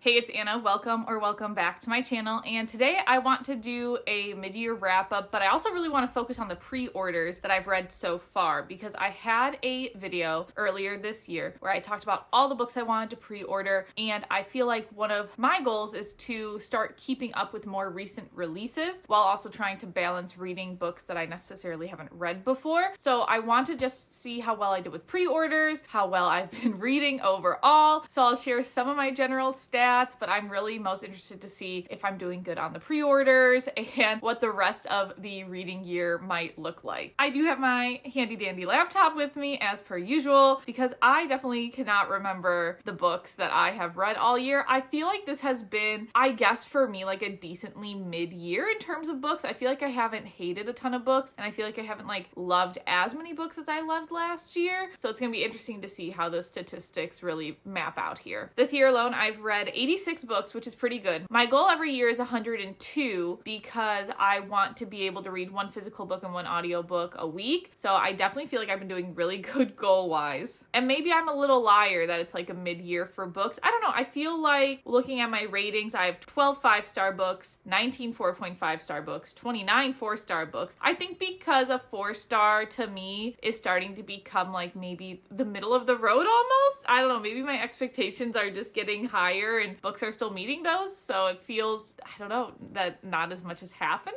Hey, it's Anna. Welcome back to my channel. And today I want to do a mid-year wrap up, but I also really want to focus on the pre-orders that I've read so far because I had a video earlier this year where I talked about all the books I wanted to pre-order, and I feel like one of my goals is to start keeping up with more recent releases while also trying to balance reading books that I necessarily haven't read before. So I want to just see how well I did with pre-orders, how well I've been reading overall. So I'll share some of my general stats, but I'm really most interested to see if I'm doing good on the pre-orders and what the rest of the reading year might look like. I do have my handy dandy laptop with me as per usual because I definitely cannot remember the books that I have read all year. I feel like this has been, I guess for me, like a decently mid-year in terms of books. I feel like I haven't hated a ton of books, and I feel like I haven't loved as many books as I loved last year. So it's gonna be interesting to see how the statistics really map out here. This year alone, I've read 86 books, which is pretty good. My goal every year is 102 because I want to be able to read one physical book and one audiobook a week. So I definitely feel like I've been doing really good goal-wise. And maybe I'm a little liar that it's like a mid-year for books. I don't know. I feel like looking at my ratings, I have 12 5-star books, 19 4.5-star books, 29 4-star books. I think because a 4-star to me is starting to become like maybe the middle of the road almost. I don't know. Maybe my expectations are just getting higher and books are still meeting those. So it feels, I don't know, that not as much is happening.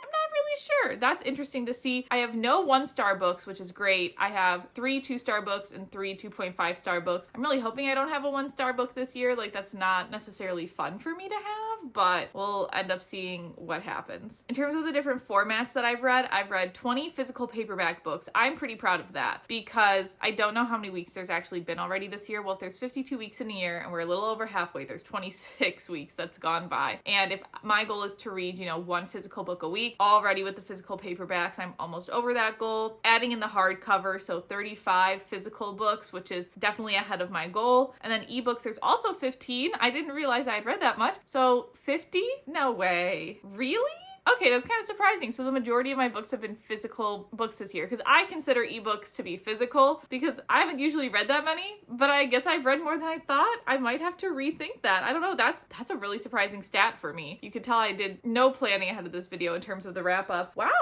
I'm not really sure. That's interesting to see. I have no 1-star books, which is great. I have 3 2-star books and 3 2.5-star books. I'm really hoping I don't have a 1-star book this year. That's not necessarily fun for me to have, but we'll end up seeing what happens. In terms of the different formats that I've read 20 physical paperback books. I'm pretty proud of that because I don't know how many weeks there's actually been already this year. Well, if there's 52 weeks in a year and we're a little over halfway, there's 26 weeks that's gone by. And if my goal is to read, one physical book a week, already with the physical paperbacks, I'm almost over that goal. Adding in the hardcover, so 35 physical books, which is definitely ahead of my goal. And then ebooks, there's also 15. I didn't realize I had read that much. So 50? No way. Really? Okay, that's kind of surprising. So the majority of my books have been physical books this year because I consider ebooks to be physical because I haven't usually read that many, but I guess I've read more than I thought. I might have to rethink that. I don't know. That's a really surprising stat for me. You could tell I did no planning ahead of this video in terms of the wrap up. Wow,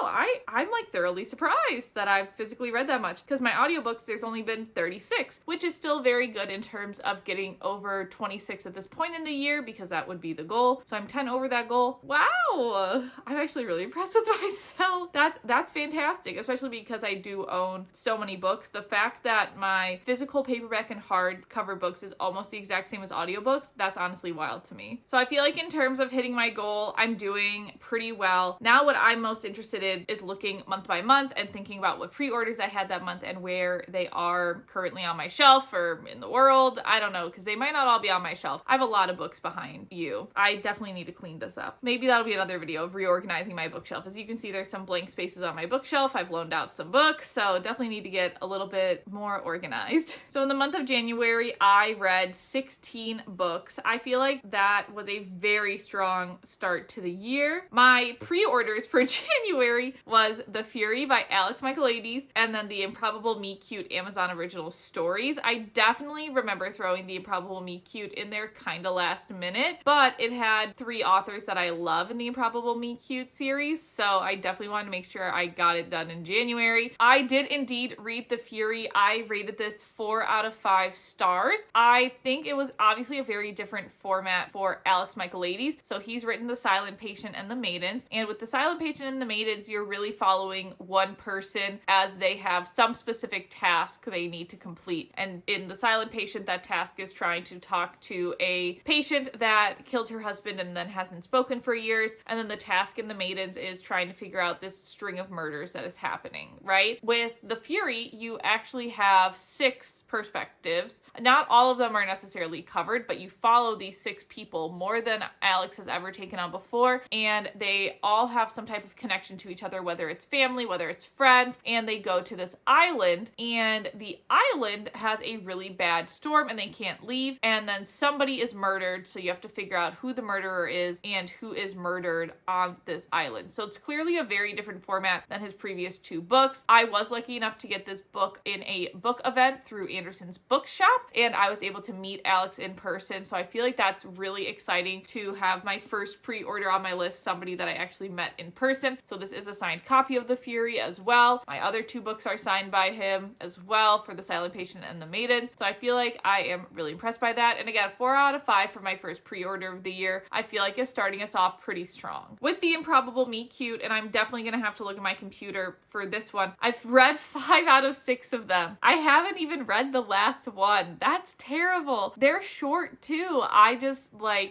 I'm thoroughly surprised that I've physically read that much because my audiobooks, there's only been 36, which is still very good in terms of getting over 26 at this point in the year because that would be the goal. So I'm 10 over that goal. Wow. I'm actually really impressed with myself. That's fantastic, especially because I do own so many books. The fact that my physical paperback and hardcover books is almost the exact same as audiobooks, that's honestly wild to me. So I feel like in terms of hitting my goal, I'm doing pretty well. Now what I'm most interested in is looking month by month and thinking about what pre-orders I had that month and where they are currently on my shelf or in the world. I don't know, because they might not all be on my shelf. I have a lot of books behind you. I definitely need to clean this up. Maybe that'll be another video of reorganizing my bookshelf. As you can see, there's some blank spaces on my bookshelf. I've loaned out some books, so definitely need to get a little bit more organized. So in the month of January, I read 16 books. I feel like that was a very strong start to the year. My pre-orders for January was The Fury by Alex Michaelides and then The Improbable Meet Cute Amazon Original Stories. I definitely remember throwing The Improbable Meet Cute in there kind of last minute, but it had 3 authors that I love in The Improbable Meet Cute series, so I definitely wanted to make sure I got it done in January. I did indeed read The Fury. I rated this 4 out of 5 stars. I think it was obviously a very different format for Alex Michaelides. So he's written The Silent Patient and The Maidens, and with The Silent Patient and The Maidens, you're really following one person as they have some specific task they need to complete. And in The Silent Patient, that task is trying to talk to a patient that killed her husband and then hasn't spoken for years. And then the task in The Maidens is trying to figure out this string of murders that is happening, right? With The Fury, you actually have 6 perspectives. Not all of them are necessarily covered, but you follow these 6 people more than Alex has ever taken on before, and they all have some type of connection to each other, whether it's family, whether it's friends, and they go to this island, and the island has a really bad storm and they can't leave, and then somebody is murdered, so you have to figure out who the murderer is and who is murdered on this island. So it's clearly a very different format than his previous 2 books. I was lucky enough to get this book in a book event through Anderson's Bookshop, and I was able to meet Alex in person. So I feel like that's really exciting to have my first pre-order on my list, somebody that I actually met in person. So this is a signed copy of The Fury as well. My other 2 books are signed by him as well, for The Silent Patient and The Maiden. So I feel like I am really impressed by that. And again, 4 out of 5 for my first pre-order of the year, I feel like is starting us off pretty strong. With The Improbable Meet Cute, and I'm definitely going to have to look at my computer for this one, I've read 5 out of 6 of them. I haven't even read the last one. That's terrible. They're short too. I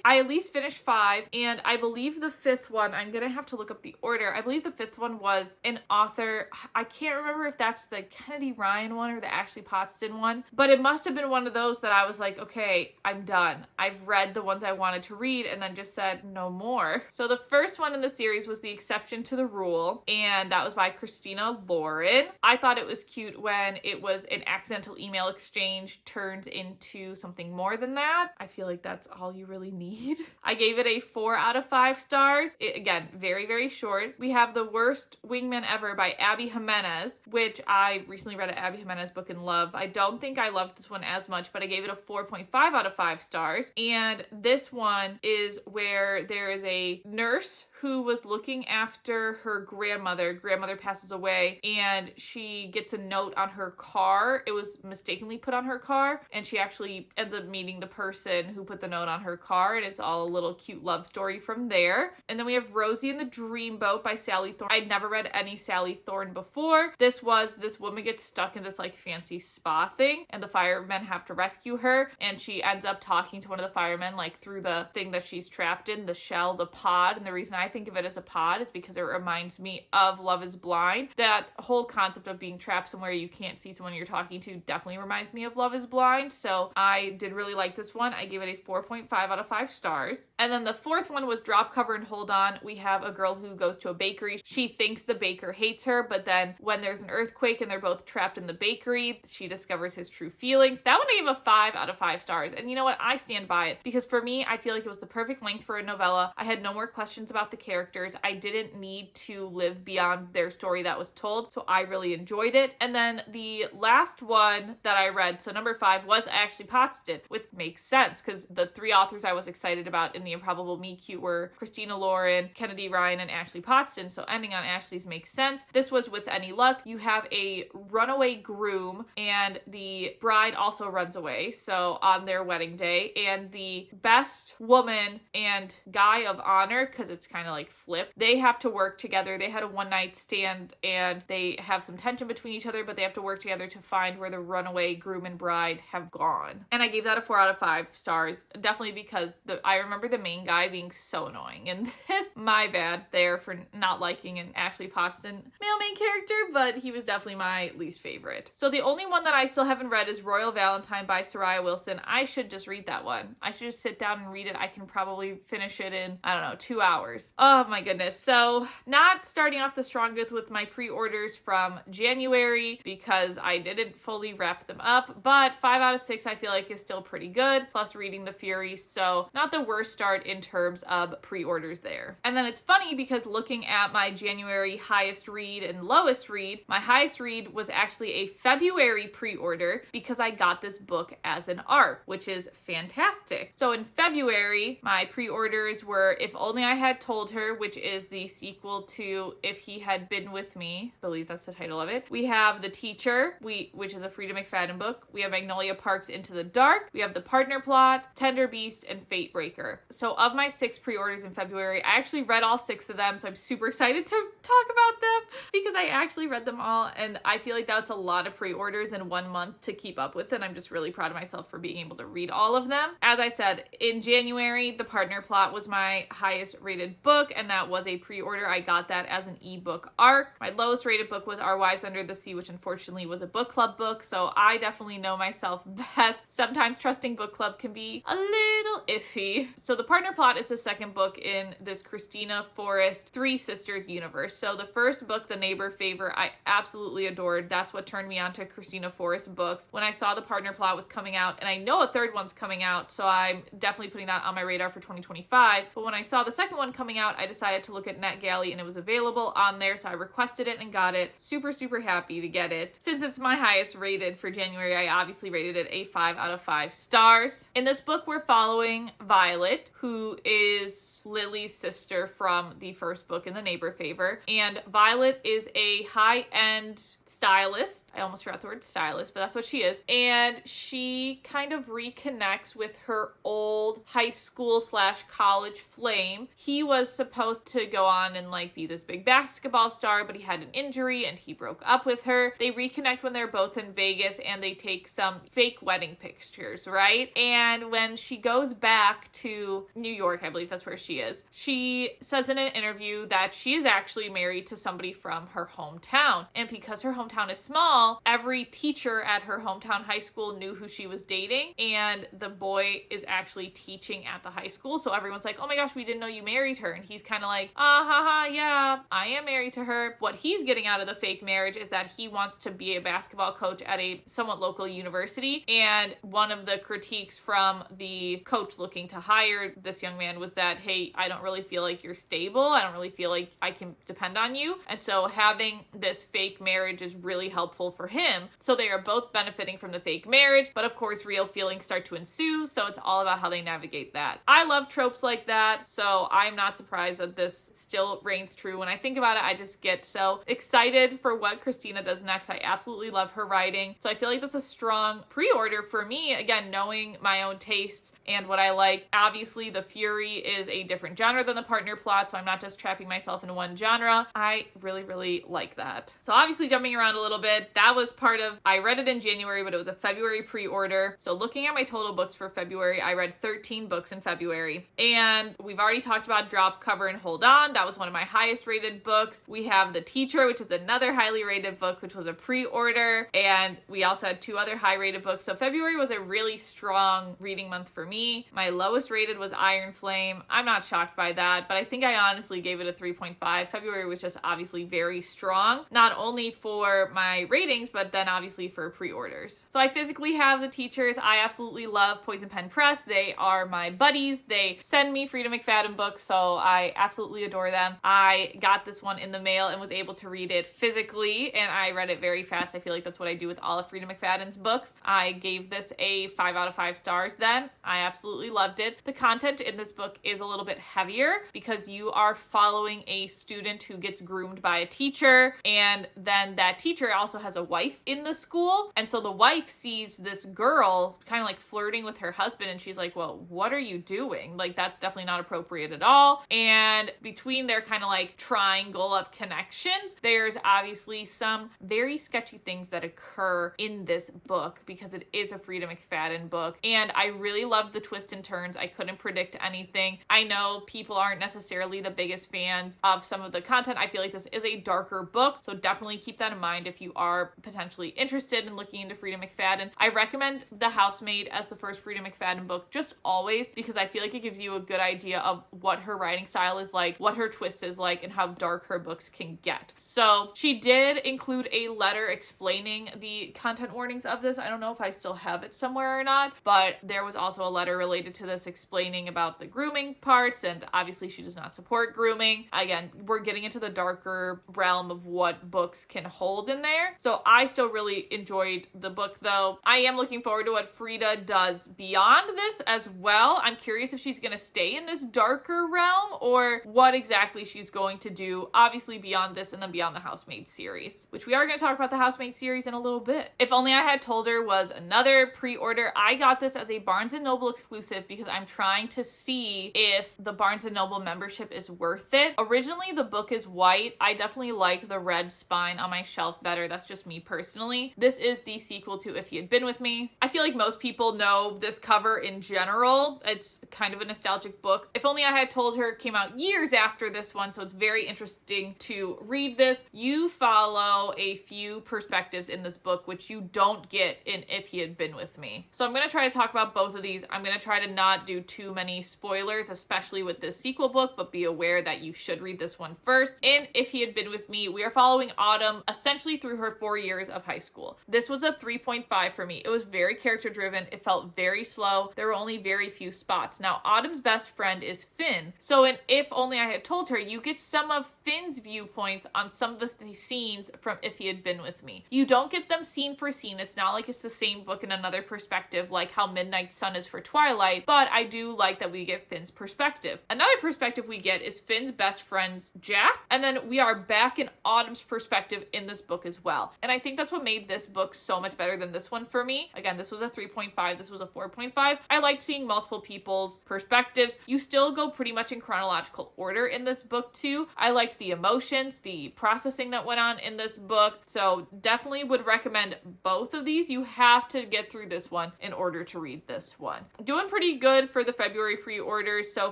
at least finished 5, and I believe the 5th one, I'm going to have to look up the order. I believe the 5th one was an author. I can't remember if that's the Kennedy Ryan one or the Ashley Pottston one, but it must have been one of those that I was like, okay, I'm done. I've read the ones I wanted to read and then just said no more. So the first one in the series was The Exception to the Rule, and that was by Christina Lauren. I thought it was cute when it was an accidental email exchange turned into something more than that. I feel like that's all you really need. I gave it a 4 out of 5 stars. Again, very, very short. We have The Worst Wingman Ever by Abby Jimenez, which I recently read an Abby Jimenez book and love. I don't think I loved this one as much, but I gave it a 4.5 out of 5 stars. And this one is where there is a nurse who was looking after her grandmother. Grandmother passes away, and she gets a note on her car. It was mistakenly put on her car, and she actually ends up meeting the person who put the note on her car, and it's all a little cute love story from there. And then we have Rosie and the Dreamboat by Sally Thorne. I'd never read any Sally Thorne before. This woman gets stuck in this like fancy spa thing, and the firemen have to rescue her, and she ends up talking to one of the firemen like through the thing that she's trapped in, the shell, the pod. And the reason I think of it as a pod is because it reminds me of Love is Blind. That whole concept of being trapped somewhere you can't see someone you're talking to definitely reminds me of Love is Blind. So I did really like this one. I gave it a 4.5 out of 5 stars. And then the 4th one was Drop, Cover, and Hold On. We have a girl who goes to a bakery. She thinks the baker hates her, but then when there's an earthquake and they're both trapped in the bakery, she discovers his true feelings. That one I gave a 5 out of 5 stars. And you know what? I stand by it, because for me, I feel like it was the perfect length for a novella. I had no more questions about the characters. I didn't need to live beyond their story that was told, so I really enjoyed it. And then the last one that I read, so number 5, was Ashley Pottston, which makes sense because the 3 authors I was excited about in The Improbable Meet Cute were Christina Lauren, Kennedy Ryan, and Ashley Pottston, so ending on Ashley's makes sense. This was With Any Luck. You have a runaway groom, and the bride also runs away, so on their wedding day, and the best woman and guy of honor, because it's kind of like flip, they have to work together. They had a one-night stand, and they have some tension between each other, but they have to work together to find where the runaway groom and bride have gone. And I gave that a 4 out of 5 stars, definitely because I remember the main guy being so annoying, and this, my bad there for not liking an Ashley Pottston male main character, but he was definitely my least favorite. So the only one that I still haven't read is Royal Valentine by Soraya Wilson. I should just read that one. I should just sit down and read it. I can probably finish it in, I don't know, 2 hours. Oh my goodness. So not starting off the strongest with my pre-orders from January because I didn't fully wrap them up, but 5 out of 6 I feel like is still pretty good, plus reading The Fury, so not the worst start in terms of pre-orders there. And then it's funny because looking at my January highest read and lowest read, my highest read was actually a February pre-order because I got this book as an ARC, which is fantastic. So in February, my pre-orders were If Only I Had Told Her, which is the sequel to If He Had Been With Me. I believe that's the title of it. We have The Teacher, which is a Frida McFadden book. We have Magnolia Park's Into the Dark. We have The Partner Plot, Tender Beast, and Fate Breaker. So of my 6 pre-orders in February, I actually read all 6 of them, so I'm super excited to talk about them because I actually read them all, and I feel like that's a lot of pre-orders in 1 month to keep up with, and I'm just really proud of myself for being able to read all of them. As I said, in January, The Partner Plot was my highest rated book, and that was a pre-order. I got that as an ebook ARC. My lowest rated book was Our Wives Under the Sea, which unfortunately was a book club book, so I definitely know myself best. Sometimes trusting book club can be a little iffy. So The Partner Plot is the second book in this Christina Forrest Three Sisters universe. So the first book, The Neighbor Favor, I absolutely adored. That's what turned me on to Christina Forrest books. When I saw The Partner Plot was coming out, and I know a third one's coming out, so I'm definitely putting that on my radar for 2025. But when I saw the second one coming out, I decided to look at NetGalley and it was available on there, so I requested it and got it. Super, super happy to get it. Since it's my highest rated for January, I obviously rated it a 5 out of 5 stars. In this book, we're following Violet, who is Lily's sister from the first book in the Neighbor Favor, and Violet is a high-end stylist. I almost forgot the word stylist, but that's what she is. And she kind of reconnects with her old high school / college flame. He was supposed to go on and like be this big basketball star, but he had an injury and he broke up with her. They reconnect when they're both in Vegas and they take some fake wedding pictures, right? And when she goes back to New York, I believe that's where she is, she says in an interview that she is actually married to somebody from her hometown. And because her hometown is small, every teacher at her hometown high school knew who she was dating, and the boy is actually teaching at the high school, so everyone's like, oh my gosh, we didn't know you married her. And he's kind of like, haha, yeah, I am married to her. What he's getting out of the fake marriage is that he wants to be a basketball coach at a somewhat local university, and one of the critiques from the coach looking to hire this young man was that, hey, I don't really feel like you're stable. I don't really feel like I can depend on you. And so having this fake marriage is really helpful for him. So they are both benefiting from the fake marriage, but of course real feelings start to ensue, so it's all about how they navigate that. I love tropes like that, so I'm not surprised that this still reigns true. When I think about it, I just get so excited for what Christina does next. I absolutely love her writing, so I feel like that's a strong pre-order for me. Again, knowing my own tastes and what I like. Obviously, the Fury is a different genre than the partner plot, so I'm not just trapping myself in one genre. I really, really like that. So obviously jumping around a little bit, that was part of, I read it in January, but it was a February pre-order. So looking at my total books for February, I read 13 books in February. And we've already talked about Drop, Cover, and Hold On. That was one of my highest rated books. We have The Teacher, which is another highly rated book, which was a pre-order. And we also had 2 other high rated books. So February was a really strong reading month for me. My lowest rated was Iron Flame. I'm not shocked by that, but I think I honestly gave it a 3.5. February was just obviously very strong, not only for my ratings, but then obviously for pre-orders. So I physically have The Teachers. I absolutely love Poison Pen Press. They are my buddies. They send me Frida McFadden books, so I absolutely adore them. I got this one in the mail and was able to read it physically, and I read it very fast. I feel like that's what I do with all of Frida McFadden's books. I gave this a 5 out of 5 stars then. I absolutely loved it. The content in this book is a little bit heavier because you are following a student who gets groomed by a teacher, and then that teacher also has a wife in the school, and so the wife sees this girl kind of like flirting with her husband, and she's like, well, what are you doing? Like, that's definitely not appropriate at all. And between their kind of like triangle of connections, there's obviously some very sketchy things that occur in this book because it is a Frida McFadden book, and I really love the twists and turns. I couldn't predict anything. I know people aren't necessarily the biggest fans of some of the content. I feel like this is a darker book, so definitely keep that in mind if you are potentially interested in looking into Frida McFadden. I recommend The Housemaid as the first Frida McFadden book just always because I feel like it gives you a good idea of what her writing style is like, what her twist is like, and how dark her books can get. So she did include a letter explaining the content warnings of this. I don't know if I still have it somewhere or not, but there was also a letter related to this explaining about the grooming parts, and obviously she does not support grooming. Again, we're getting into the darker realm of what books can hold in there. So I still really enjoyed the book though. I am looking forward to what Frida does beyond this as well. I'm curious if she's going to stay in this darker realm or what exactly she's going to do, obviously beyond this and then beyond the Housemaid series, which we are going to talk about the Housemaid series in a little bit. If Only I Had Told Her was another pre-order. I got this as a Barnes & Noble exclusive because I'm trying to see if the Barnes & Noble membership is worth it. Originally, the book is white. I definitely like the red spine on my shelf better. That's just me personally. This is the sequel to If He Had Been With Me. I feel like most people know this cover in general. It's kind of a nostalgic book. If Only I Had Told Her came out years after this one, so it's very interesting to read this. You follow a few perspectives in this book, which you don't get in If He Had Been With Me. So I'm going to try to talk about both of these. I'm going to try to not do too many spoilers, especially with this sequel book, but be aware that you should read this one first. In If He Had Been With Me, we are following Autumn essentially through her 4 years of high school. This was a 3.5 for me. It was very character driven. It felt very slow. There were only very few spots. Now, Autumn's best friend is Finn. So in If Only I Had Told Her, you get some of Finn's viewpoints on some of the scenes from If He Had Been With Me. You don't get them scene for scene. It's not like it's the same book in another perspective like how Midnight Sun is for Twilight, but I do like that we get Finn's perspective. Another perspective we get is Finn's best friend's Jack, and then we are back in Autumn's perspective in this book as well. And I think that's what made this book so much better than this one for me. Again, this was a 3.5, this was a 4.5. I liked seeing multiple people's perspectives. You still go pretty much in chronological order in this book too. I liked the emotions, the processing that went on in this book, so definitely would recommend both of these. You have to get through this one in order to read this one. Doing pretty good for the February pre-orders so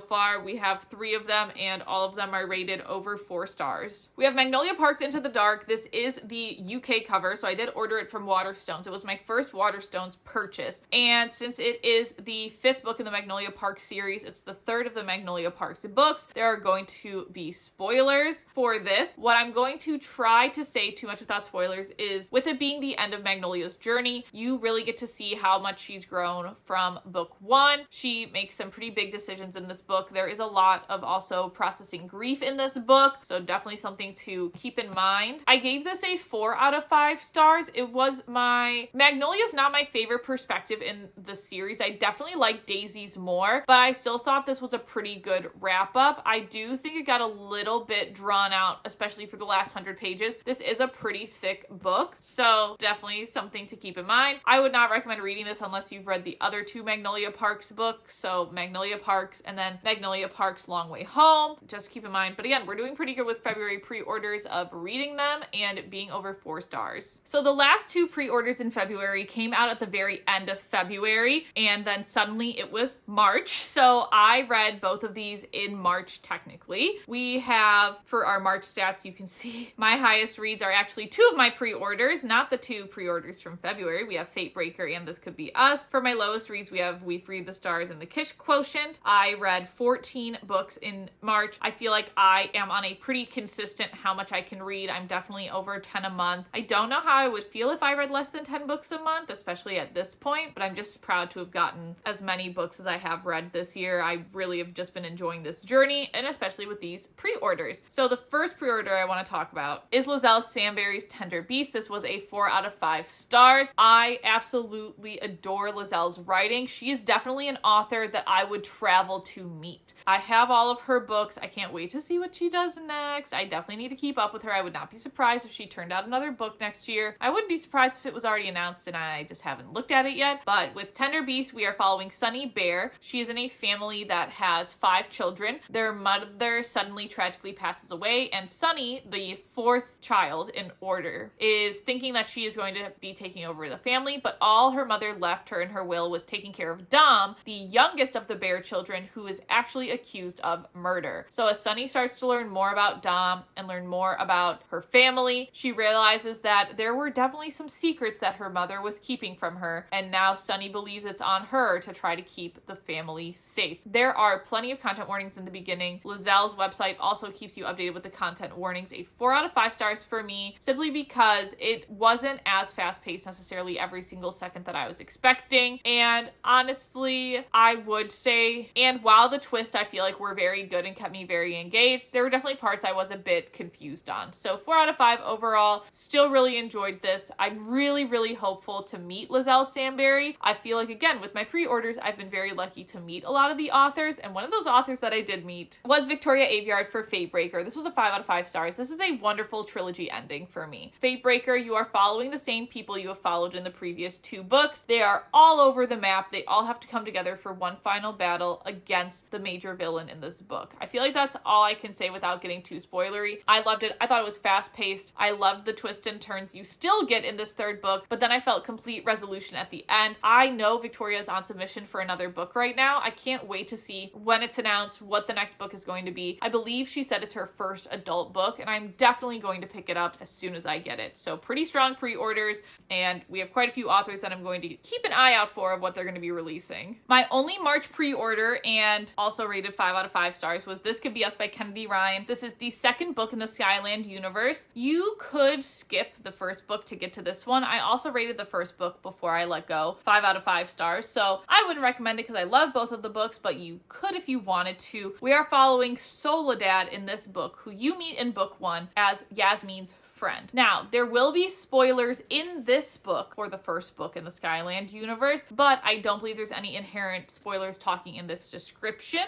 far. We have 3 of them and all of them are rated over 4 stars. We have Magnolia Parks Into the Dark. This is the UK cover, so I did order it from Waterstones. It was my first Waterstones purchase, and since it is the 5th book in the Magnolia Parks series, it's the 3rd of the Magnolia Parks books, there are going to be spoilers for this. What I'm going to try to say too much without spoilers is, with it being the end of Magnolia's journey, you really get to see how much she's grown from book 1. She makes some pretty big decisions in this book. There is a lot of also processing grief in this book, so definitely something to keep in mind. I gave this a 4 out of 5 stars. Magnolia's not my favorite perspective in the series. I definitely like Daisy's more, but I still thought this was a pretty good wrap up. I do think it got a little bit drawn out, especially for the last 100 pages. This is a pretty thick book, so definitely something to keep in mind. I would not recommend reading this unless you've read the other 2 Magnolia Parks books, so Magnolia Parks and then Magnolia Parks Long Way Home. Just keep in mind. But again, we're doing pretty good with February pre-orders of reading them and being over 4 stars. So the last 2 pre-orders in February came out at the very end of February, and then suddenly it was March. So I read both of these in March technically. We have, for our March stats, you can see my highest reads are actually 2 of my pre-orders, not the 2 pre-orders from February. We have Fate Breaker and This Could Be Us. For my lowest reads, we have We Freed the Stars and The Kish Quotient. I read 14 books in March. I feel like I am on a pretty consistent how much I can read. I'm definitely over 10 a month. I don't know how I would feel if I read less than 10 books a month, especially at this point, but I'm just proud to have gotten as many books as I have read this year. I really have just been enjoying this journey, and especially with these pre-orders. So the first pre-order I want to talk about is Lizelle Samberry's Tender Beast. This was a 4 out of 5 stars. I absolutely adore Lizelle's writing. She is definitely an author that I would travel to meet. I have all of her books. I can't wait to see what she does next. I definitely need to keep up with her. I would not be surprised if she turned out another book next year. I wouldn't be surprised if it was already announced and I just haven't looked at it yet. But with Tender Beast, we are following Sunny Bear. She is in a family that has 5 children. Their mother suddenly tragically passes away, and Sunny, the 4th child in order, is thinking that she is going to be taking over the family, but all her mother left her in her will was taking care of Dom, the youngest of the Bear children, who is actually accused of murder. So as Sunny starts to learn more about Dom and learn more about her family, she realizes that there were definitely some secrets that her mother was keeping from her, and now Sunny believes it's on her to try to keep the family safe. There are plenty of content warnings in the beginning. Lizelle's website also keeps you updated with the content warnings. A 4 out of 5 stars for me, simply because it wasn't as fast-paced necessarily every single second that I was expecting, and honestly, I would say, and while the twist I feel like were very good and kept me very engaged, there were definitely parts I was a bit confused on. So 4 out of 5 overall. Still really enjoyed this. I'm really hopeful to meet Lizelle Samberry. I feel like, again, with my pre-orders, I've been very lucky to meet a lot of the authors, and one of those authors that I did meet was Victoria Aveyard for Fate Breaker. This was a 5 out of 5 stars. This is a wonderful trilogy ending for me. Fate Breaker, you are following the same people you have followed in the previous 2 books. They are all over the map. They all have to come together for one final battle against the major villain in this book. I feel like that's all I can say without getting too spoilery. I loved it. I thought it was fast-paced. I loved the twists and turns you still get in this 3rd book, but then I felt complete resolution at the end. I know Victoria's on submission for another book right now. I can't wait to see when it's announced what the next book is going to be. I believe she said it's her first adult book, and I'm definitely going to pick it up as soon as I get it. So pretty strong pre-orders, and we have quite a few authors that I'm going to keep an eye out for of what they're going to be releasing. My only March pre-order, and also rated 5 out of 5 stars, was This Could Be Us by Kennedy Ryan. This is the 2nd book in the Skyland universe. You could skip the 1st book to get to this one. I also rated the 1st book before I let go 5 out of 5 stars, so I wouldn't recommend it because I love both of the books, but you could if you wanted to. We we are following Soledad in this book, who you meet in book 1 as Yasmin's friend. Now, there will be spoilers in this book for the first book in the Skyland universe, but I don't believe there's any inherent spoilers talking in this description.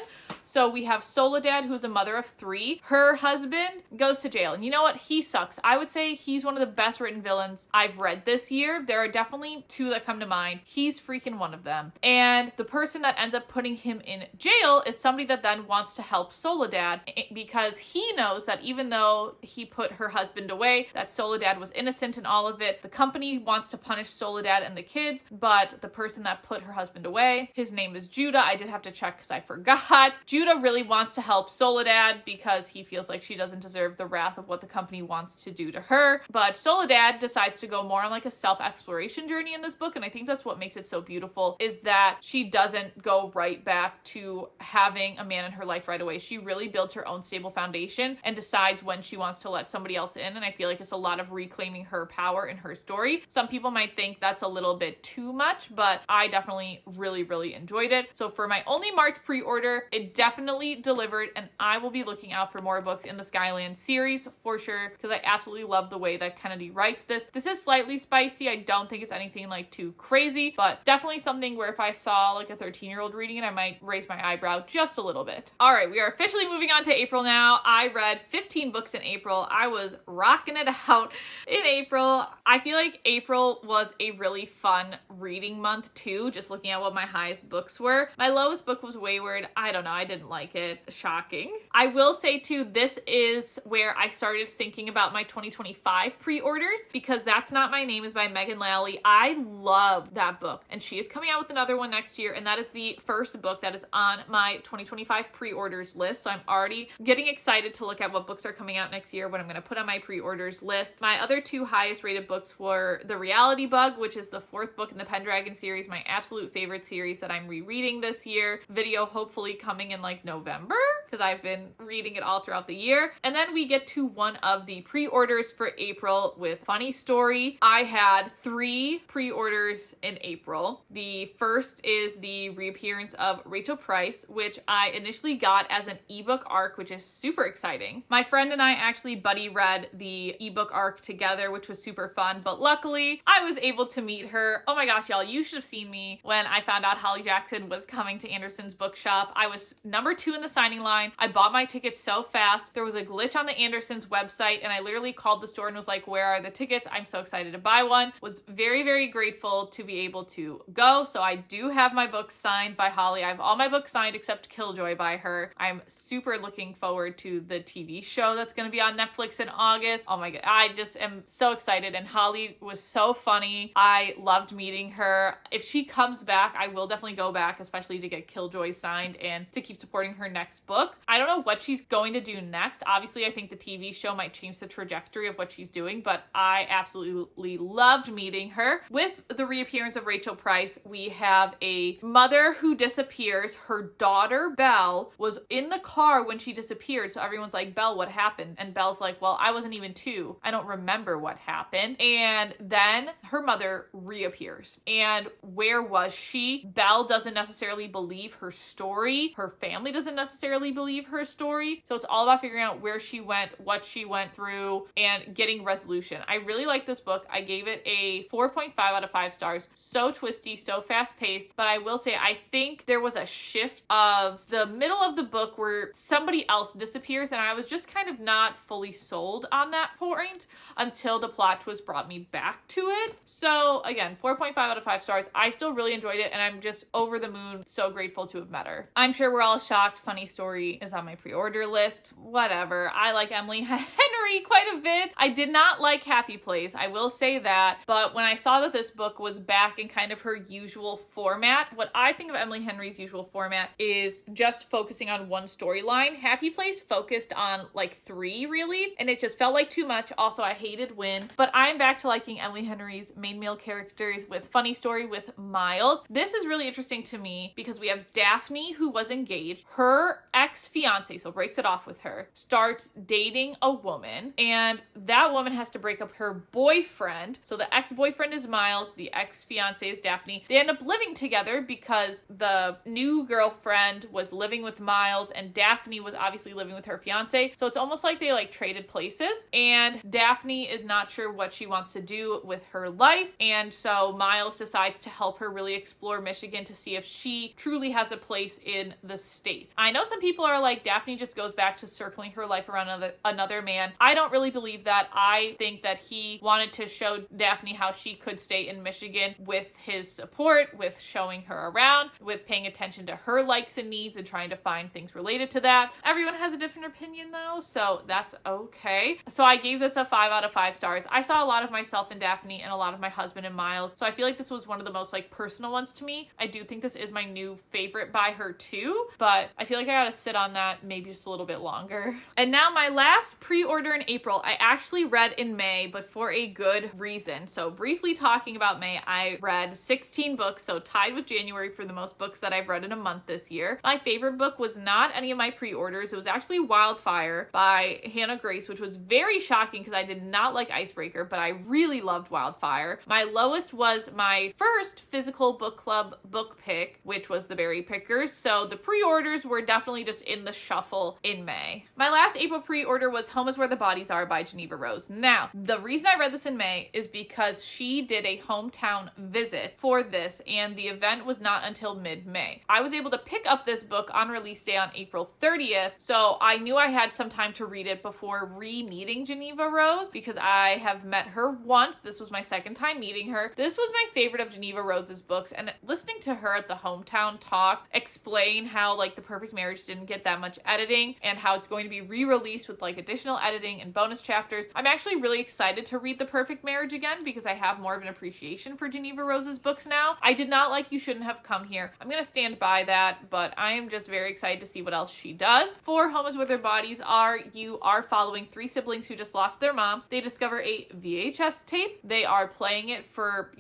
So we have Soledad, who's a mother of 3. Her husband goes to jail, and you know what? He sucks. I would say he's one of the best written villains I've read this year. There are definitely 2 that come to mind. He's freaking one of them. And the person that ends up putting him in jail is somebody that then wants to help Soledad, because he knows that even though he put her husband away, that Soledad was innocent in all of it. The company wants to punish Soledad and the kids, but the person that put her husband away, his name is Judah. I did have to check because I forgot. Judah really wants to help Soledad because he feels like she doesn't deserve the wrath of what the company wants to do to her. But Soledad decides to go more on like a self-exploration journey in this book, and I think that's what makes it so beautiful, is that she doesn't go right back to having a man in her life right away. She really builds her own stable foundation and decides when she wants to let somebody else in, and I feel like it's a lot of reclaiming her power in her story. Some people might think that's a little bit too much, but I definitely really enjoyed it. So for my only marked pre-order, it definitely delivered, and I will be looking out for more books in the Skyland series for sure, because I absolutely love the way that Kennedy writes this. This is slightly spicy. I don't think it's anything like too crazy, but definitely something where if I saw like a 13-year-old reading it, I might raise my eyebrow just a little bit. All right, we are officially moving on to April now. I read 15 books in April. I was rocking it out in April. I feel like April was a really fun reading month too, just looking at what my highest books were. My lowest book was Wayward. I don't know, I didn't like it. Shocking. I will say too, this is where I started thinking about my 2025 pre-orders, because That's Not My Name is by Megan Lally. I love that book, and she is coming out with another one next year, and that is the first book that is on my 2025 pre-orders list. So I'm already getting excited to look at what books are coming out next year, what I'm going to put on my pre-orders list. My other 2 highest rated books were The Reality Bug, which is the 4th book in the Pendragon series, my absolute favorite series that I'm rereading this year. Video hopefully coming in like November, because I've been reading it all throughout the year. And then we get to one of the pre-orders for April with Funny Story. I had 3 pre-orders in April. The first is the Reappearance of Rachel Price, which I initially got as an ebook arc, which is super exciting. My friend and I actually buddy read the ebook arc together, which was super fun, but luckily I was able to meet her. Oh my gosh, y'all, you should have seen me when I found out Holly Jackson was coming to Anderson's bookshop. I was number 2 in the signing line. I bought my tickets so fast. There was a glitch on the Anderson's website, and I literally called the store and was like, where are the tickets? I'm so excited to buy one. Was very grateful to be able to go. So I do have my books signed by Holly. I have all my books signed except Killjoy by her. I'm super looking forward to the TV show that's going to be on Netflix in August. Oh my god, I just am so excited, and Holly was so funny. I loved meeting her. If she comes back, I will definitely go back, especially to get Killjoy signed and to keep supporting her next book. I don't know what she's going to do next. Obviously, I think the TV show might change the trajectory of what she's doing, but I absolutely loved meeting her. With the Reappearance of Rachel Price, we have a mother who disappears. Her daughter, Belle, was in the car when she disappeared, so everyone's like, Belle, what happened? And Belle's like, well, I wasn't even 2. I don't remember what happened. And then her mother reappears. And where was she? Belle doesn't necessarily believe her story. Her family doesn't necessarily believe her story. So it's all about figuring out where she went, what she went through, and getting resolution. I really like this book. I gave it a 4.5 out of 5 stars. So twisty, so fast paced. But I will say, I think there was a shift of the middle of the book where somebody else disappears, and I was just kind of not fully sold on that point until the plot twist brought me back to it. So again, 4.5 out of 5 stars. I still really enjoyed it, and I'm just over the moon, so grateful to have met her. I'm sure we're all shocked. Funny Story is on my pre-order list. Whatever. I like Emily Henry quite a bit. I did not like Happy Place, I will say that, but when I saw that this book was back in kind of her usual format, what I think of Emily Henry's usual format is just focusing on one storyline. Happy Place focused on like 3 really, and it just felt like too much. Also, I hated Win, but I'm back to liking Emily Henry's main male characters with Funny Story with Miles. This is really interesting to me because we have Daphne, who was engaged. Her ex-fiance, so breaks it off with her, starts dating a woman, and that woman has to break up her boyfriend. So the ex-boyfriend is Miles, the ex-fiance is Daphne. They end up living together because the new girlfriend was living with Miles and Daphne was obviously living with her fiance. So it's almost like they like traded places, and Daphne is not sure what she wants to do with her life, and so Miles decides to help her really explore Michigan to see if she truly has a place in the state. I know some people are like, Daphne just goes back to circling her life around another man. I don't really believe that. I think that he wanted to show Daphne how she could stay in Michigan with his support, with showing her around, with paying attention to her likes and needs and trying to find things related to that. Everyone has a different opinion though, so that's okay. So I gave this a 5 out of 5 stars. I saw a lot of myself in Daphne and a lot of my husband in Miles, so I feel like this was one of the most like personal ones to me. I do think this is my new favorite by her too, but I feel like I gotta sit on that maybe just a little bit longer. And now my last pre-order in April, I actually read in May, but for a good reason. So briefly talking about May, I read 16 books, so tied with January for the most books that I've read in a month this year. My favorite book was not any of my pre-orders. It was actually Wildfire by Hannah Grace, which was very shocking because I did not like Icebreaker, but I really loved Wildfire. My lowest was my first physical book club book pick, which was The Berry Pickers. So the pre-orders were definitely just in the shuffle in May. My last April pre-order was Home is Where the Bodies Are by Geneva Rose. Now, the reason I read this in May is because she did a hometown visit for this, and the event was not until mid-May. I was able to pick up this book on release day on April 30th, so I knew I had some time to read it before re-meeting Geneva Rose because I have met her once. This was my second time meeting her. This was my favorite of Geneva Rose's books, and listening to her at the hometown talk explain how like The Perfect Marriage didn't get that much editing and how it's going to be re-released with like additional editing and bonus chapters. I'm actually really excited to read The Perfect Marriage again because I have more of an appreciation for Geneva Rose's books now. I did not like You Shouldn't Have Come Here. I'm gonna stand by that, but I am just very excited to see what else she does. For Home is Where Their Bodies Are, you are following 3 siblings who just lost their mom. They discover a VHS tape. They are playing it for,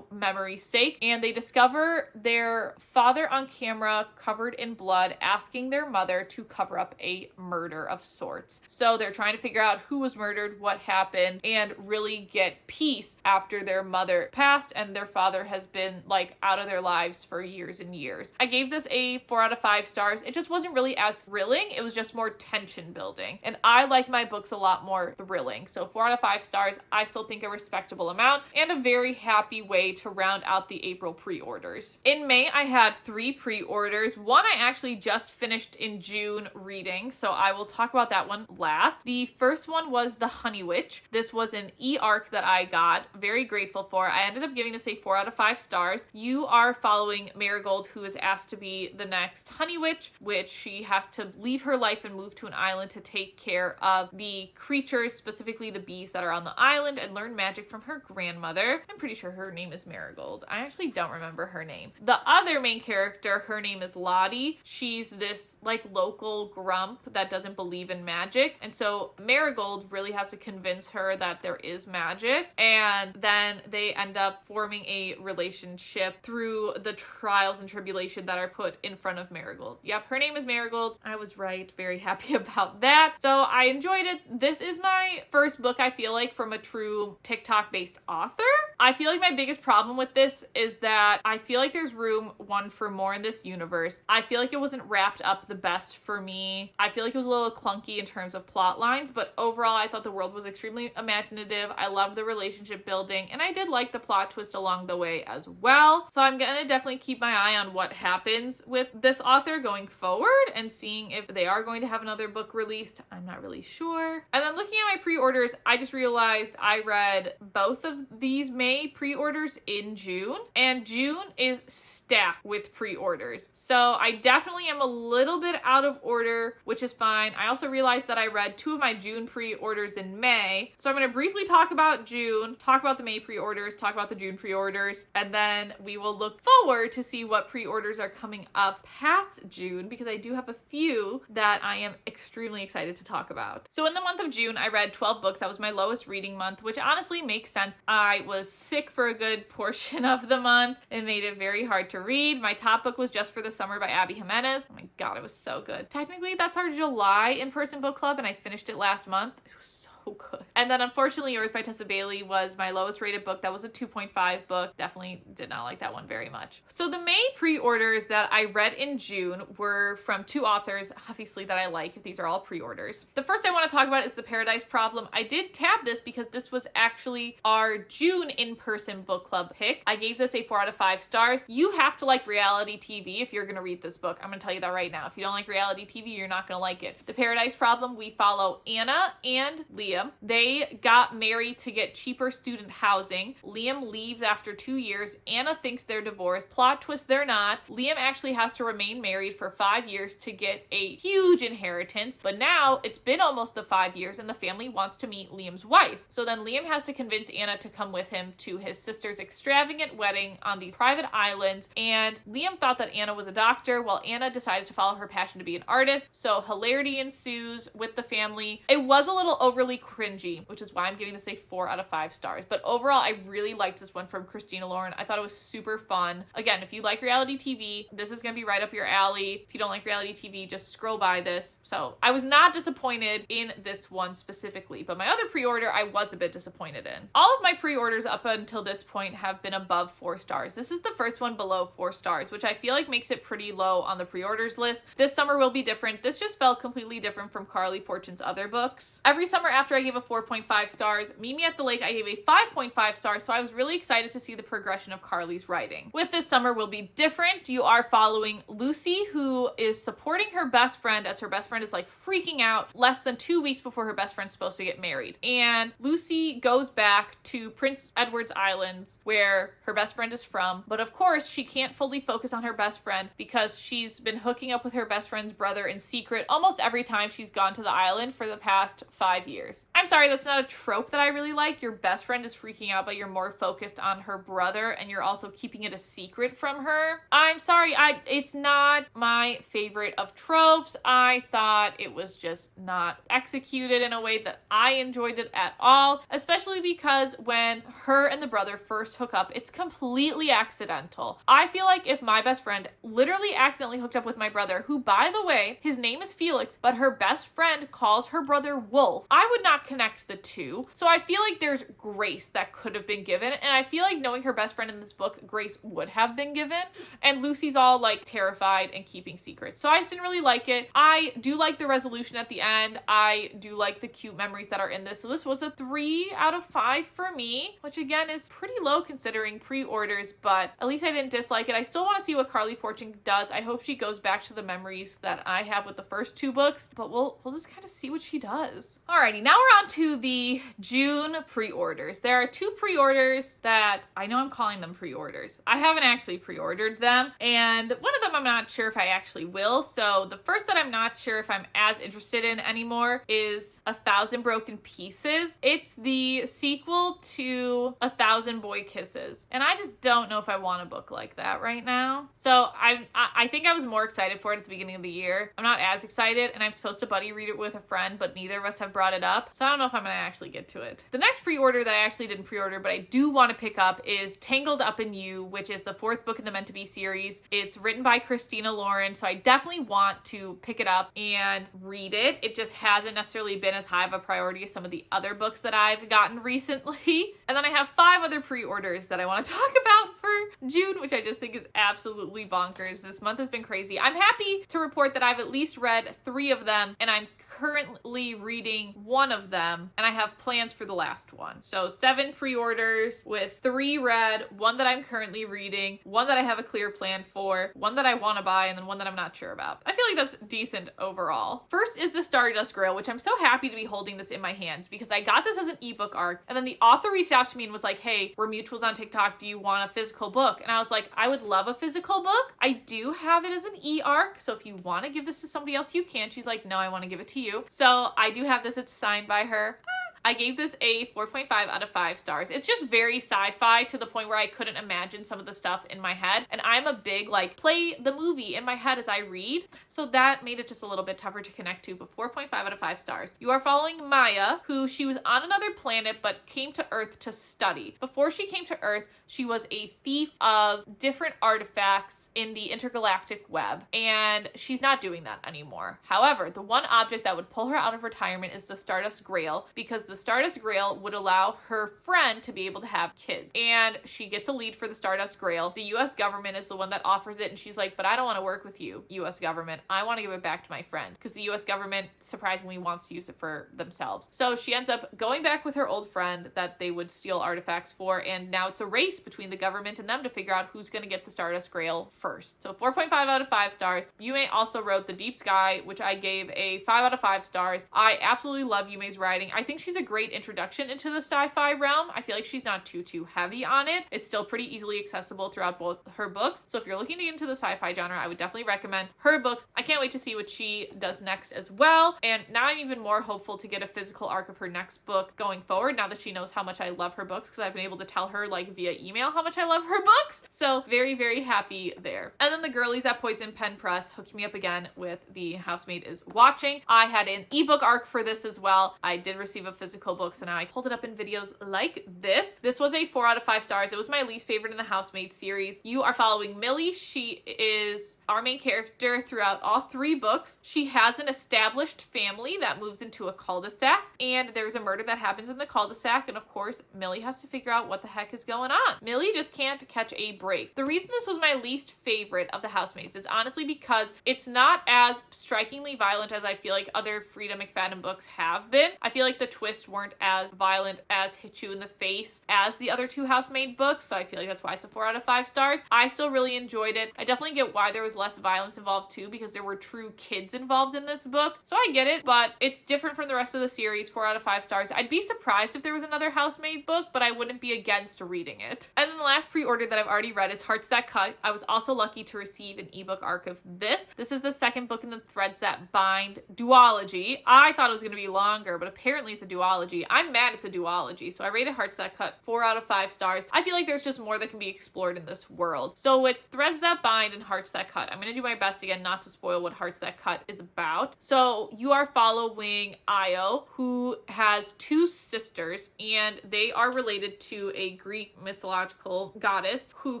memory's sake, and they discover their father on camera covered in blood asking their mother to cover up a murder of sorts. So they're trying to figure out who was murdered, what happened, and really get peace after their mother passed and their father has been like out of their lives for years and years. I gave this a 4 out of 5 stars. It just wasn't really as thrilling. It was just more tension building, and I like my books a lot more thrilling. So 4 out of 5 stars, I still think a respectable amount and a very happy way to round out the April pre-orders. In May, I had 3 pre-orders. One I actually just finished in June reading, so I will talk about that one last. The first one was The Honey Witch. This was an e-arc that I got. Very grateful for. I ended up giving this a 4 out of 5 stars. You are following Marigold, who is asked to be the next Honey Witch, which she has to leave her life and move to an island to take care of the creatures, specifically the bees that are on the island, and learn magic from her grandmother. I'm pretty sure her name is Marigold. I actually don't remember her name. The other main character, her name is Lottie. She's this like local grump that doesn't believe in magic, and so Marigold really has to convince her that there is magic, and then they end up forming a relationship through the trials and tribulation that are put in front of Marigold. Yep, her name is Marigold. I was right. Very happy about that. So I enjoyed it. This is my first book, I feel like, from a true TikTok-based author. I feel like my biggest problem with this is that I feel like there's room, one, for more in this universe. I feel like it wasn't wrapped up the best for me. I feel like it was a little clunky in terms of plot lines, but overall I thought the world was extremely imaginative. I loved the relationship building, and I did like the plot twist along the way as well. So I'm gonna definitely keep my eye on what happens with this author going forward and seeing if they are going to have another book released. I'm not really sure. And then looking at my pre-orders, I just realized I read both of these May pre-orders in June, and June is stacked with pre-orders. So I definitely am a little bit out of order, which is fine. I also realized that I read 2 of my June pre-orders in May. So I'm going to briefly talk about June, talk about the May pre-orders, talk about the June pre-orders, and then we will look forward to see what pre-orders are coming up past June, because I do have a few that I am extremely excited to talk about. So in the month of June, I read 12 books. That was my lowest reading month, which honestly makes sense. I was sick for a good portion of the month. It made it very hard to read. My top book was Just for the Summer by Abby Jimenez. Oh my god, it was so so good. Technically, that's our July in-person book club, and I finished it last month. It was so good. And then unfortunately Yours by Tessa Bailey was my lowest rated book. That was a 2.5 book. Definitely did not like that one very much. So the main pre-orders that I read in June were from two authors, obviously, that I like, if these are all pre-orders. The first I want to talk about is The Paradise Problem. I did tab this because this was actually our June in-person book club pick. I gave this a 4 out of 5 stars. You have to like reality TV if you're going to read this book. I'm going to tell you that right now. If you don't like reality TV, you're not going to like it. The Paradise Problem, we follow Anna and Liam. They got married to get cheaper student housing. Liam leaves after 2 years. Anna thinks they're divorced. Plot twist, they're not. Liam actually has to remain married for 5 years to get a huge inheritance, but now it's been almost the 5 years and the family wants to meet Liam's wife. So then Liam has to convince Anna to come with him to his sister's extravagant wedding on these private islands, and Liam thought that Anna was a doctor while Anna decided to follow her passion to be an artist. So hilarity ensues with the family. It was a little overly cringy, which is why I'm giving this a 4 out of 5 stars. But overall, I really liked this one from Christina Lauren. I thought it was super fun. Again, if you like reality TV, this is going to be right up your alley. If you don't like reality TV, just scroll by this. So I was not disappointed in this one specifically, but my other pre-order I was a bit disappointed in. All of my pre-orders up until this point have been above 4 stars. This is the first one below 4 stars, which I feel like makes it pretty low on the pre-orders list. This summer will be different. This just felt completely different from Carly Fortune's other books. Every summer after I gave a 4.5 stars, Mimi at the Lake I gave a 5.5 stars, so I was really excited to see the progression of Carly's writing. With This Summer will be different. You are following Lucy, who is supporting her best friend as her best friend is like freaking out less than 2 weeks before her best friend's supposed to get married. And Lucy goes back to Prince Edward's Islands where her best friend is from, but of course she can't fully focus on her best friend because she's been hooking up with her best friend's brother in secret almost every time she's gone to the island for the past 5 years. I'm sorry, that's not a trope that I really like. Your best friend is freaking out, but you're more focused on her brother and you're also keeping it a secret from her. I'm sorry, it's not my favorite of tropes. I thought it was just not executed in a way that I enjoyed it at all, especially because when her and the brother first hook up, it's completely accidental. I feel like if my best friend literally accidentally hooked up with my brother, who by the way, his name is Felix, but her best friend calls her brother Wolf, I would not connect the two. So I feel like there's grace that could have been given, and I feel like knowing her best friend in this book, grace would have been given, and Lucy's all like terrified and keeping secrets. So I just didn't really like it. I do like the resolution at the end. I do like the cute memories that are in this. So this was a 3 out of 5 for me, which again is pretty low considering pre-orders, but at least I didn't dislike it. I still want to see what Carly Fortune does. I hope she goes back to the memories that I have with the first 2 books, but we'll just kind of see what she does. Alrighty, now we're on to the June pre-orders. There are 2 pre-orders that I know I'm calling them pre-orders. I haven't actually pre-ordered them, and one of them I'm not sure if I actually will. So the first that I'm not sure if I'm as interested in anymore is 1,000 Broken Pieces. It's the sequel to 1,000 Boy Kisses, and I just don't know if I want a book like that right now. So I think I was more excited for it at the beginning of the year. I'm not as excited, and I'm supposed to buddy read it with a friend, but neither of us have brought it up, so I don't know if I'm gonna actually get to it. The next pre-order that I actually didn't pre-order but I do want to pick up is Tangled Up in You, which is the 4th book in the Meant to Be series. It's written by Christina Lauren, so I definitely want to pick it up and read it. It just hasn't necessarily been as high of a priority as some of the other books that I've gotten recently. And then I have 5 other pre-orders that I want to talk about for June, which I just think is absolutely bonkers. This month has been crazy. I'm happy to report that I've at least read 3 of them, and I'm currently reading 1 of them, and I have plans for the last one. So 7 pre-orders with 3 read, 1 that I'm currently reading, 1 that I have a clear plan for, 1 that I want to buy, and then 1 that I'm not sure about. I feel like that's decent overall. First is the Stardust Grail, which I'm so happy to be holding this in my hands because I got this as an ebook arc, and then the author reached out to me and was like, hey, we're mutuals on TikTok, do you want a physical book? And I was like, I would love a physical book. I do have it as an e-arc, so if you want to give this to somebody else, you can. She's like, no, I want to give it to you. So I do have this. It's signed by her. I gave this a 4.5 out of 5 stars. It's just very sci-fi to the point where I couldn't imagine some of the stuff in my head. And I'm a big, like, play the movie in my head as I read. So that made it just a little bit tougher to connect to, but 4.5 out of 5 stars. You are following Maya, who she was on another planet, but came to Earth to study. Before she came to Earth, she was a thief of different artifacts in the intergalactic web, and she's not doing that anymore. However, the one object that would pull her out of retirement is the Stardust Grail, because the Stardust Grail would allow her friend to be able to have kids. And she gets a lead for the Stardust Grail. The US government is the one that offers it, and she's like, but I don't want to work with you, US government. I want to give it back to my friend, because the US government surprisingly wants to use it for themselves. So she ends up going back with her old friend that they would steal artifacts for, and now it's a race between the government and them to figure out who's going to get the Stardust Grail first. So 4.5 out of 5 stars. Yume also wrote The Deep Sky, which I gave a 5 out of 5 stars. I absolutely love Yume's writing. I think she's a great introduction into the sci-fi realm. I feel like she's not too heavy on it. It's still pretty easily accessible throughout both her books. So if you're looking to get into the sci-fi genre, I would definitely recommend her books. I can't wait to see what she does next as well. And now I'm even more hopeful to get a physical arc of her next book going forward, now that she knows how much I love her books, because I've been able to tell her, like, via email how much I love her books. So very happy there. And then the girlies at Poison Pen Press hooked me up again with The Housemaid is Watching. I had an ebook arc for this as well. I did receive a physical book, so now I pulled it up in videos like this. This was a 4 out of 5 stars. It was my least favorite in the Housemaid series. You are following Millie. She is our main character throughout all 3 books. She has an established family that moves into a cul-de-sac, and there's a murder that happens in the cul-de-sac, and of course, Millie has to figure out what the heck is going on. Millie just can't catch a break. The reason this was my least favorite of the Housemaids is honestly because it's not as strikingly violent as I feel like other Frida McFadden books have been. I feel like the twists weren't as violent as hit you in the face as the other 2 Housemaid books, so I feel like that's why it's a 4 out of 5 stars. I still really enjoyed it. I definitely get why there was less violence involved too, because there were true kids involved in this book, so I get it, but it's different from the rest of the series. 4 out of 5 stars. I'd be surprised if there was another Housemaid book, but I wouldn't be against reading it. And then the last pre-order that I've already read is Hearts That Cut. I was also lucky to receive an ebook arc of this. This is the second book in the Threads That Bind duology. I thought it was going to be longer, but apparently it's a duology. I'm mad it's a duology, so I rated Hearts That Cut 4 out of 5 stars. I feel like there's just more that can be explored in this world. So it's Threads That Bind and Hearts That Cut. I'm going to do my best again not to spoil what Hearts That Cut is about. So you are following Io, who has 2 sisters, and they are related to a Greek mythological goddess who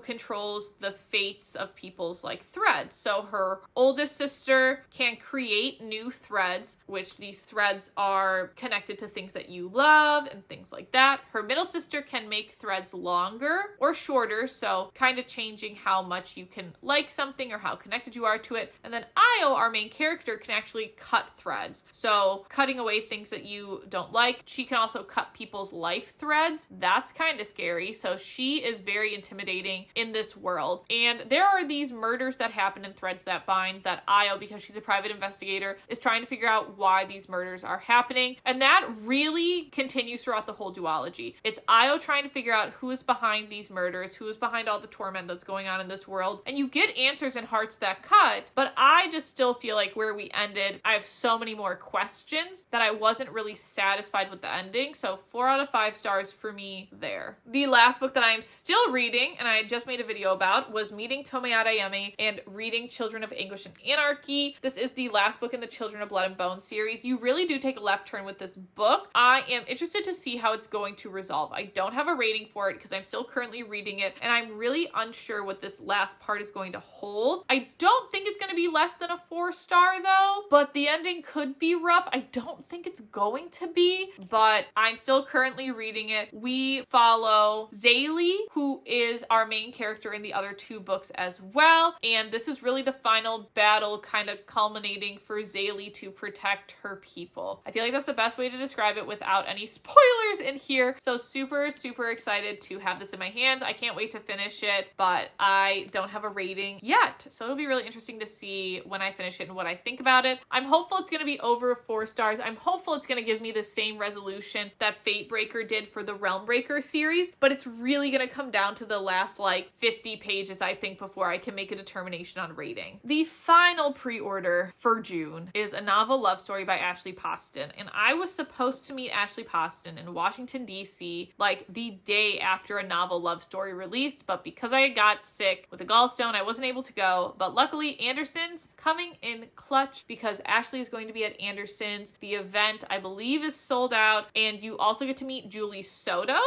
controls the fates of people's, like, threads. So her oldest sister can create new threads, which these threads are connected to things that you love and things like that. Her middle sister can make threads longer or shorter, so kind of changing how much you can like something or how connected you are to it. And then Io, our main character, can actually cut threads. So cutting away things that you don't like. She can also cut people's life threads. That's kind of scary. So she is very intimidating in this world. And there are these murders that happen in Threads That Bind that Io, because she's a private investigator, is trying to figure out why these murders are happening. And that really continues throughout the whole duology. It's Io trying to figure out who is behind these murders, who is behind all the torment that's going on in this world. And you get answers in Hearts That Cut, but I just still feel like where we ended, I have so many more questions that I wasn't really satisfied with the ending. So 4 out of 5 stars for me there. The last book that I am still reading, and I just made a video about, was Meeting Tomei Adeyemi and reading Children of Anguish and Anarchy. This is the last book in the Children of Blood and Bone series. You really do take a left turn with this book. I am interested to see how it's going to resolve. I don't have a rating for it because I'm still currently reading it, and I'm really unsure what this last part is going to hold. I don't think it's going to be less than a 4-star though, but the ending could be rough. I don't think it's going to be, but I'm still currently reading it. We follow Zaylee, who is our main character in the other 2 books as well, and this is really the final battle, kind of culminating for Zaylee to protect her people. I feel like that's the best way to describe it without any spoilers in here. So super excited to have this in my hands. I can't wait to finish it, but I don't have a rating yet, so it'll be really interesting to see when I finish it and what I think about it. I'm hopeful it's going to be over 4 stars. I'm hopeful it's going to give me the same resolution that Fatebreaker did for the Realmbreaker series, but it's really going to come down to the last, like, 50 pages, I think, before I can make a determination on rating. The final pre-order for June is A Novel Love Story by Ashley Poston, and I was supposed to to meet Ashley Poston in Washington, D.C., like the day after a novel love story released, but because I got sick with a gallstone, I wasn't able to go. But luckily, Anderson's coming in clutch because Ashley is going to be at Anderson's. The event, I believe, is sold out, and you also get to meet Julie Soto,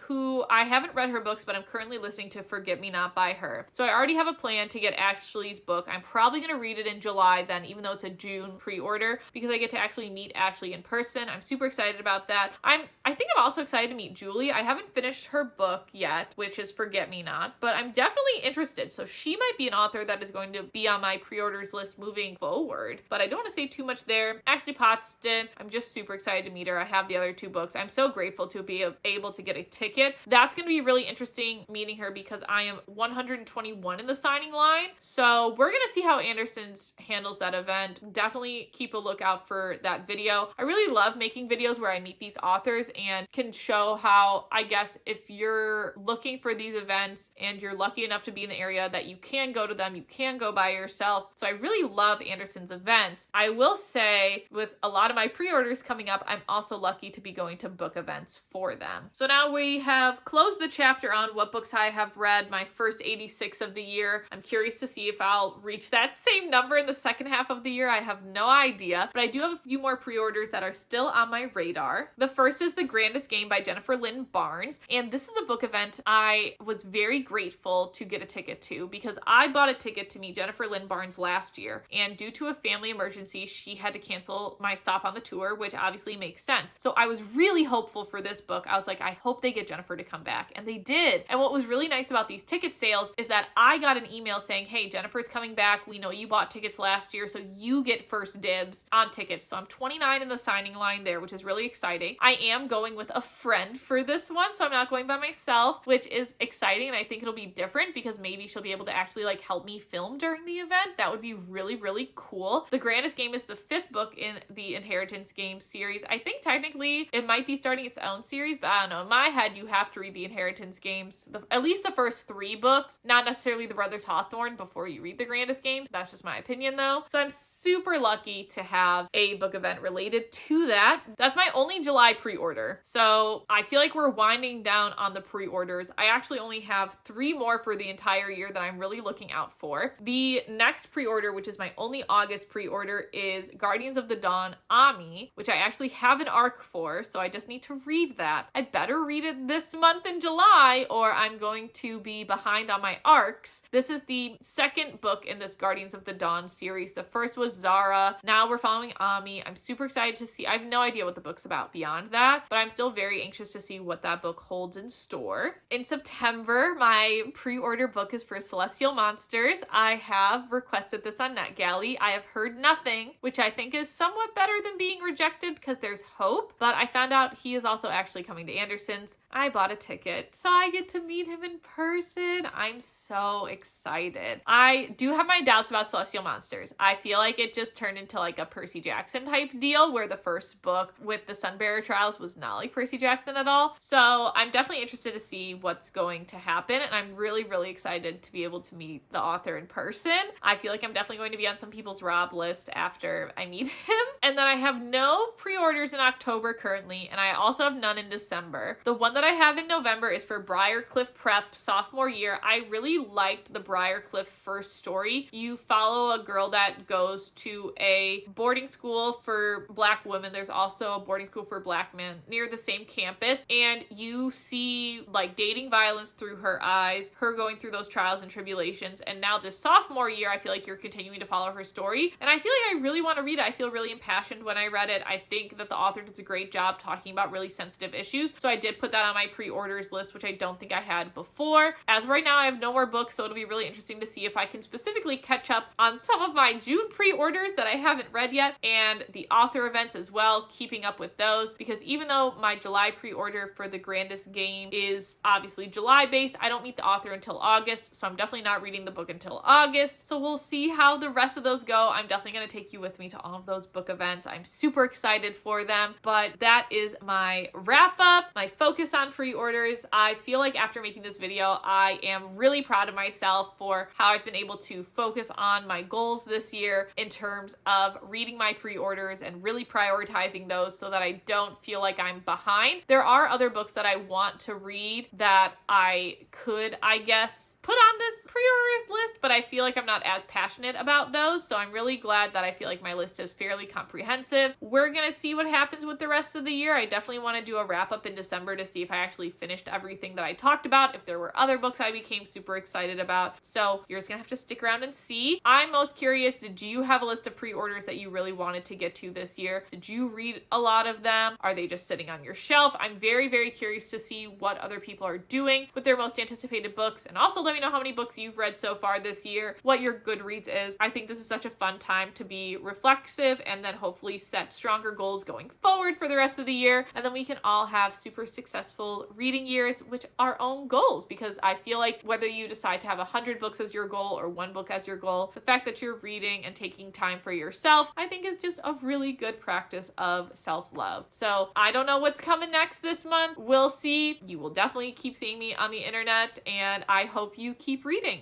who I haven't read her books, but I'm currently listening to Forget Me Not by her. So I already have a plan to get Ashley's book. I'm probably going to read it in July then, even though it's a June pre-order, because I get to actually meet Ashley in person. I'm super excited about that. I think I'm also excited to meet Julie. I haven't finished her book yet, which is Forget Me Not, but I'm definitely interested. So she might be an author that is going to be on my pre-orders list moving forward, but I don't want to say too much there. Ashley Poston, I'm just super excited to meet her. I have the other two books. I'm so grateful to be able to get a ticket. That's going to be really interesting meeting her because I am 121 in the signing line. So we're going to see how Anderson's handles that event. Definitely keep a lookout for that video. I really love making videos where I meet these authors and can show how, I guess, if you're looking for these events and you're lucky enough to be in the area that you can go to them, you can go by yourself. So I really love Anderson's events. I will say with a lot of my pre-orders coming up, I'm also lucky to be going to book events for them. So now we have closed the chapter on what books I have read, my first 86 of the year. I'm curious to see if I'll reach that same number in the second half of the year. I have no idea, but I do have a few more pre-orders that are still on my radar. The first is The Grandest Game by Jennifer Lynn Barnes, and this is a book event I was very grateful to get a ticket to because I bought a ticket to meet Jennifer Lynn Barnes last year, and due to a family emergency, she had to cancel my stop on the tour, which obviously makes sense. So I was really hopeful for this book. I was like, I hope they get Jennifer to come back, and they did. And what was really nice about these ticket sales is that I got an email saying, hey, Jennifer's coming back. We know you bought tickets last year, so you get first dibs on tickets. So I'm 29 in the signing line there, which is really exciting. I am going with a friend for this one, so I'm not going by myself, which is exciting, and I think it'll be different because maybe she'll be able to actually like help me film during the event. That would be really, really cool. The Grandest Game is the 5th book in the Inheritance Game series. I think technically it might be starting its own series, but I don't know. In my head, you have to read the Inheritance Games, at least the first 3 books, not necessarily the Brothers Hawthorne before you read the Grandest Games. That's just my opinion though. So I'm super lucky to have a book event related to that. That's my only July pre-order. So I feel like we're winding down on the pre-orders. I actually only have 3 more for the entire year that I'm really looking out for. The next pre-order, which is my only August pre-order, is Guardians of the Dawn Ami, which I actually have an arc for, so I just need to read that. I better read it this month in July or I'm going to be behind on my arcs. This is the 2nd book in this Guardians of the Dawn series. The first was Zara. Now we're following Ami. I'm super excited to see. I have no idea what the book's about beyond that, but I'm still very anxious to see what that book holds in store. In September, my pre-order book is for Celestial Monsters. I have requested this on NetGalley. I have heard nothing, which I think is somewhat better than being rejected because there's hope, but I found out he is also actually coming to Anderson's. I bought a ticket, so I get to meet him in person. I'm so excited. I do have my doubts about Celestial Monsters. I feel like it just turned into like a Percy Jackson type deal where the first book with the Sunbearer Trials was not like Percy Jackson at all. So I'm definitely interested to see what's going to happen, and I'm really, really excited to be able to meet the author in person. I feel like I'm definitely going to be on some people's Rob list after I meet him. And then I have no pre-orders in October currently, and I also have none in December. The one that I have in November is for Briarcliff Prep sophomore year. I really liked the Briarcliff first story. You follow a girl that goes to a boarding school for Black women. There's also a boarding school for Black men near the same campus, and you see like dating violence through her eyes, her going through those trials and tribulations. And now this sophomore year, I feel like you're continuing to follow her story, and I feel like I really want to read it. I feel really impassioned when I read it. I think that the author does a great job talking about really sensitive issues, so I did put that on my pre-orders list, which I don't think I had before. As of right now, I have no more books, so it'll be really interesting to see if I can specifically catch up on some of my June pre-orders that I haven't read yet, and the author events as well, keeping up with those, because even though my July pre-order for The Grandest Game is obviously July based, I don't meet the author until August, so I'm definitely not reading the book until August. So we'll see how the rest of those go. I'm definitely going to take you with me to all of those book events. I'm super excited for them. But that is my wrap up, my focus on pre-orders. I feel like after making this video, I am really proud of myself for how I've been able to focus on my goals this year in terms of reading my pre-orders and really prioritizing those so that I don't feel like I'm behind. There are other books that I want to read that I could, I guess, put on this pre-orders list, but I feel like I'm not as passionate about those, so I'm really glad that I feel like my list is fairly comprehensive. We're gonna see what happens with the rest of the year. I definitely want to do a wrap up in December to see if I actually finished everything that I talked about, if there were other books I became super excited about. So you're just gonna have to stick around and see. I'm most curious, did you have a list of pre-orders that you really wanted to get to this year? Did you read a lot of them? Are they just sitting on your shelf? I'm very, very curious to see what other people are doing with their most anticipated books, and also let me know how many books you've read so far this year, what your Goodreads is. I think this is such a fun time to be reflexive and then hopefully set stronger goals going forward for the rest of the year, and then we can all have super successful reading years, which are our own goals, because I feel like whether you decide to have 100 books as your goal or one book as your goal, the fact that you're reading and taking time for yourself, I think is just a really good practice of self-love. So I don't know what's coming next this month. We'll see. You will definitely keep seeing me on the internet, and I hope you keep reading.